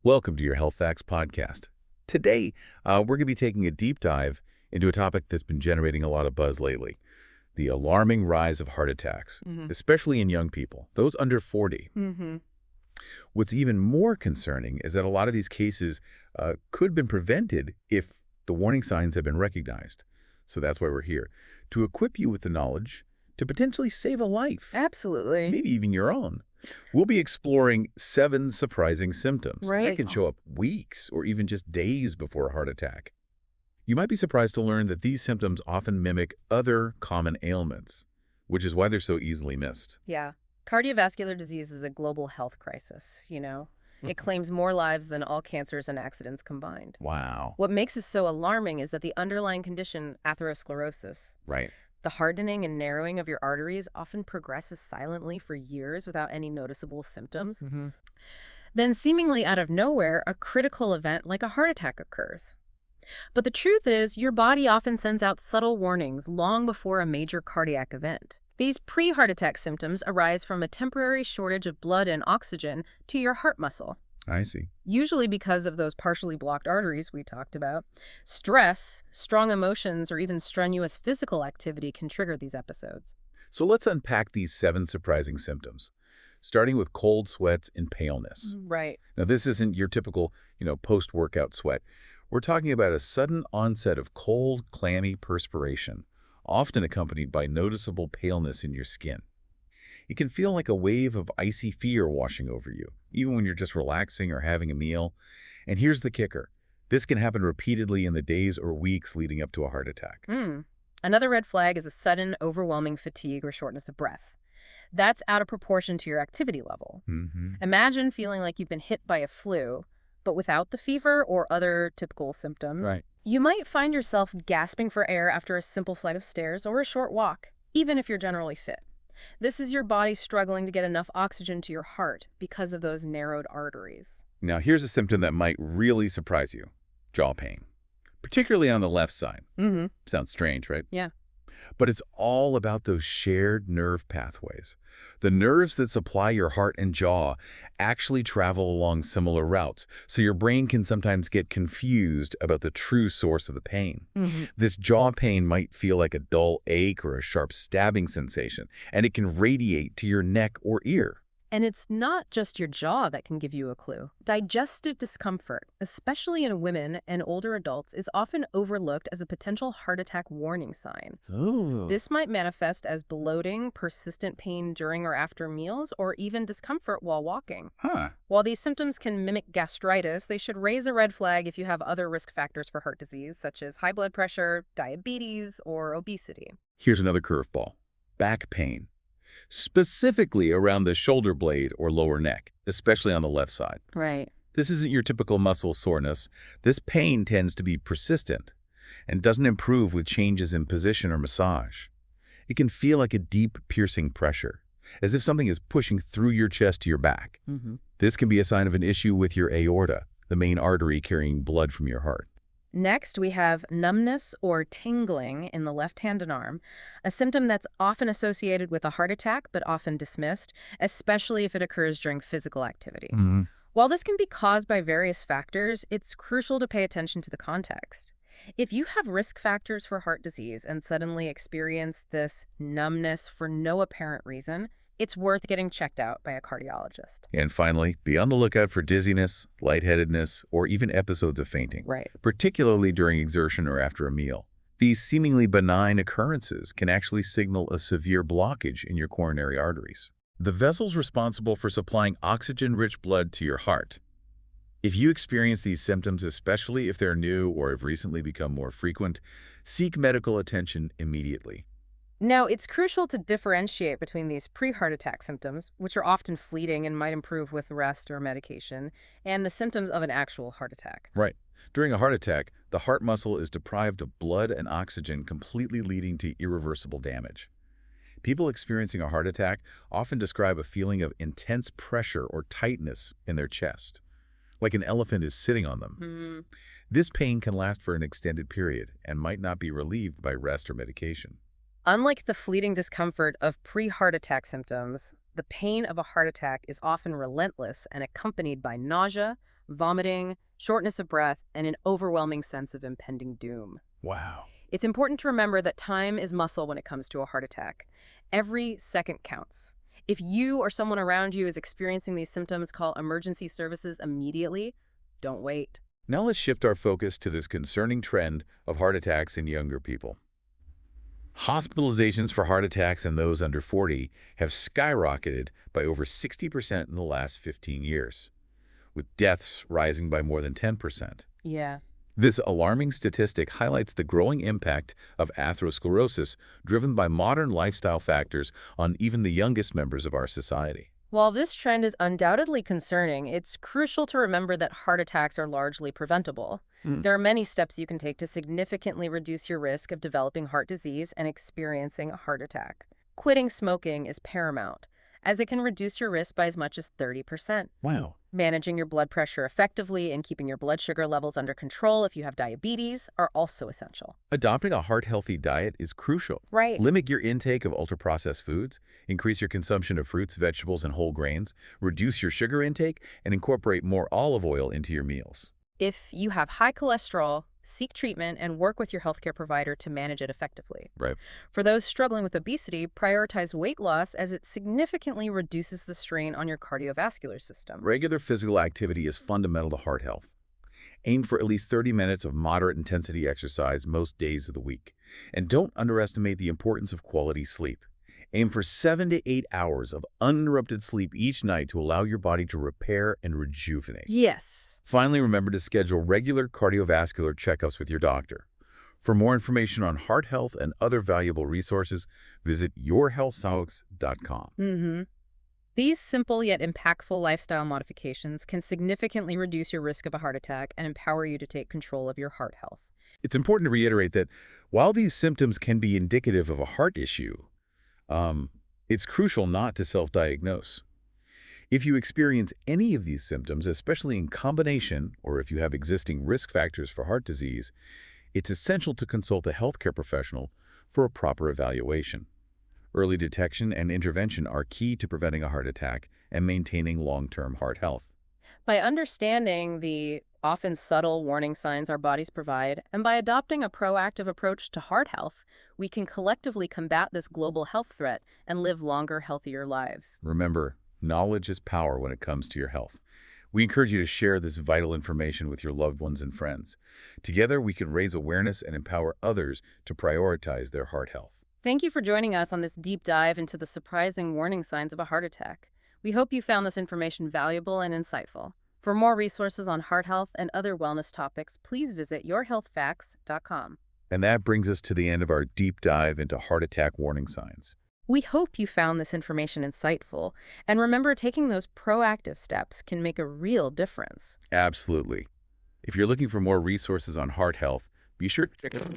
Welcome to your Health Facts podcast. Today, we're going to be taking a deep dive into a topic that's been generating a lot of buzz lately, the alarming rise of heart attacks, Hmm. especially in young people, those under 40. Hmm. What's even more concerning is that a lot of these cases could have been prevented if the warning signs had been recognized. So that's why we're here, to equip you with the knowledge to potentially save a life, Absolutely. maybe even your own. We'll be exploring 7 surprising symptoms that Right. can show up weeks or even just days before a heart attack. You might be surprised to learn that these symptoms often mimic other common ailments, which is why they're so easily missed. Yeah. Cardiovascular disease is a global health crisis, It claims more lives than all cancers and accidents combined. Wow. What makes this so alarming is that the underlying condition, atherosclerosis, Right. the hardening and narrowing of your arteries, often progresses silently for years without any noticeable symptoms. Mm-hmm. Then, seemingly out of nowhere, a critical event like a heart attack occurs. But the truth is, your body often sends out subtle warnings long before a major cardiac event. These pre-heart attack symptoms arise from a temporary shortage of blood and oxygen to your heart muscle, I see. usually because of those partially blocked arteries we talked about. Stress, strong emotions, or even strenuous physical activity can trigger these episodes. So let's unpack these 7 surprising symptoms, starting with cold sweats and paleness. Right. Now, this isn't your typical, post-workout sweat. We're talking about a sudden onset of cold, clammy perspiration, often accompanied by noticeable paleness in your skin. It can feel like a wave of icy fear washing over you, even when you're just relaxing or having a meal. And here's the kicker. This can happen repeatedly in the days or weeks leading up to a heart attack. Another red flag is a sudden, overwhelming fatigue or shortness of breath. That's out of proportion to your activity level. Mm-hmm. Imagine feeling like you've been hit by a flu, but without the fever or other typical symptoms. Right. You might find yourself gasping for air after a simple flight of stairs or a short walk, even if you're generally fit. This is your body struggling to get enough oxygen to your heart because of those narrowed arteries. Now, here's a symptom that might really surprise you. Jaw pain, particularly on the left side. Mm-hmm. Sounds strange, right? Yeah. But it's all about those shared nerve pathways. The nerves that supply your heart and jaw actually travel along similar routes, so your brain can sometimes get confused about the true source of the pain. Mm-hmm. This jaw pain might feel like a dull ache or a sharp stabbing sensation, and it can radiate to your neck or ear. And it's not just your jaw that can give you a clue. Digestive discomfort, especially in women and older adults, is often overlooked as a potential heart attack warning sign. Oh. This might manifest as bloating, persistent pain during or after meals, or even discomfort while walking. Huh. While these symptoms can mimic gastritis, they should raise a red flag if you have other risk factors for heart disease, such as high blood pressure, diabetes, or obesity. Here's another curveball. Back pain. Specifically around the shoulder blade or lower neck, especially on the left side. Right. This isn't your typical muscle soreness. This pain tends to be persistent and doesn't improve with changes in position or massage. It can feel like a deep, piercing pressure, as if something is pushing through your chest to your back. Mm-hmm. This can be a sign of an issue with your aorta, the main artery carrying blood from your heart. Next, we have numbness or tingling in the left hand and arm, a symptom that's often associated with a heart attack but often dismissed, especially if it occurs during physical activity. Mm-hmm. While this can be caused by various factors, it's crucial to pay attention to the context. If you have risk factors for heart disease and suddenly experience this numbness for no apparent reason, it's worth getting checked out by a cardiologist. And finally, be on the lookout for dizziness, lightheadedness, or even episodes of fainting, Right. particularly during exertion or after a meal. These seemingly benign occurrences can actually signal a severe blockage in your coronary arteries, the vessels responsible for supplying oxygen-rich blood to your heart. If you experience these symptoms, especially if they're new or have recently become more frequent, seek medical attention immediately. Now, it's crucial to differentiate between these pre-heart attack symptoms, which are often fleeting and might improve with rest or medication, and the symptoms of an actual heart attack. Right. During a heart attack, the heart muscle is deprived of blood and oxygen, completely leading to irreversible damage. People experiencing a heart attack often describe a feeling of intense pressure or tightness in their chest, like an elephant is sitting on them. This pain can last for an extended period and might not be relieved by rest or medication. Unlike the fleeting discomfort of pre-heart attack symptoms, the pain of a heart attack is often relentless and accompanied by nausea, vomiting, shortness of breath, and an overwhelming sense of impending doom. Wow. It's important to remember that time is muscle when it comes to a heart attack. Every second counts. If you or someone around you is experiencing these symptoms, call emergency services immediately. Don't wait. Now let's shift our focus to this concerning trend of heart attacks in younger people. Hospitalizations for heart attacks in those under 40 have skyrocketed by over 60% in the last 15 years, with deaths rising by more than 10%. Yeah. This alarming statistic highlights the growing impact of atherosclerosis driven by modern lifestyle factors on even the youngest members of our society. While this trend is undoubtedly concerning, it's crucial to remember that heart attacks are largely preventable. Mm. There are many steps you can take to significantly reduce your risk of developing heart disease and experiencing a heart attack. Quitting smoking is paramount, as it can reduce your risk by as much as 30%. Wow. Managing your blood pressure effectively and keeping your blood sugar levels under control if you have diabetes are also essential. Adopting a heart-healthy diet is crucial. Right. Limit your intake of ultra-processed foods, increase your consumption of fruits, vegetables, and whole grains, reduce your sugar intake, and incorporate more olive oil into your meals. If you have high cholesterol, seek treatment and work with your healthcare provider to manage it effectively. Right. For those struggling with obesity, prioritize weight loss as it significantly reduces the strain on your cardiovascular system. Regular physical activity is fundamental to heart health. Aim for at least 30 minutes of moderate intensity exercise most days of the week. And don't underestimate the importance of quality sleep. Aim for 7 to 8 hours of uninterrupted sleep each night to allow your body to repair and rejuvenate. Yes. Finally, remember to schedule regular cardiovascular checkups with your doctor. For more information on heart health and other valuable resources, visit yourhealthsocials.com. These simple yet impactful lifestyle modifications can significantly reduce your risk of a heart attack and empower you to take control of your heart health. It's important to reiterate that while these symptoms can be indicative of a heart issue, it's crucial not to self-diagnose. If you experience any of these symptoms, especially in combination, or if you have existing risk factors for heart disease, it's essential to consult a healthcare professional for a proper evaluation. Early detection and intervention are key to preventing a heart attack and maintaining long-term heart health. By understanding the often subtle warning signs our bodies provide, and by adopting a proactive approach to heart health, we can collectively combat this global health threat and live longer, healthier lives. Remember, knowledge is power when it comes to your health. We encourage you to share this vital information with your loved ones and friends. Together, we can raise awareness and empower others to prioritize their heart health. Thank you for joining us on this deep dive into the surprising warning signs of a heart attack. We hope you found this information valuable and insightful. For more resources on heart health and other wellness topics, please visit yourhealthfacts.com. And that brings us to the end of our deep dive into heart attack warning signs. We hope you found this information insightful, and remember, taking those proactive steps can make a real difference. Absolutely. If you're looking for more resources on heart health, be sure to check it out.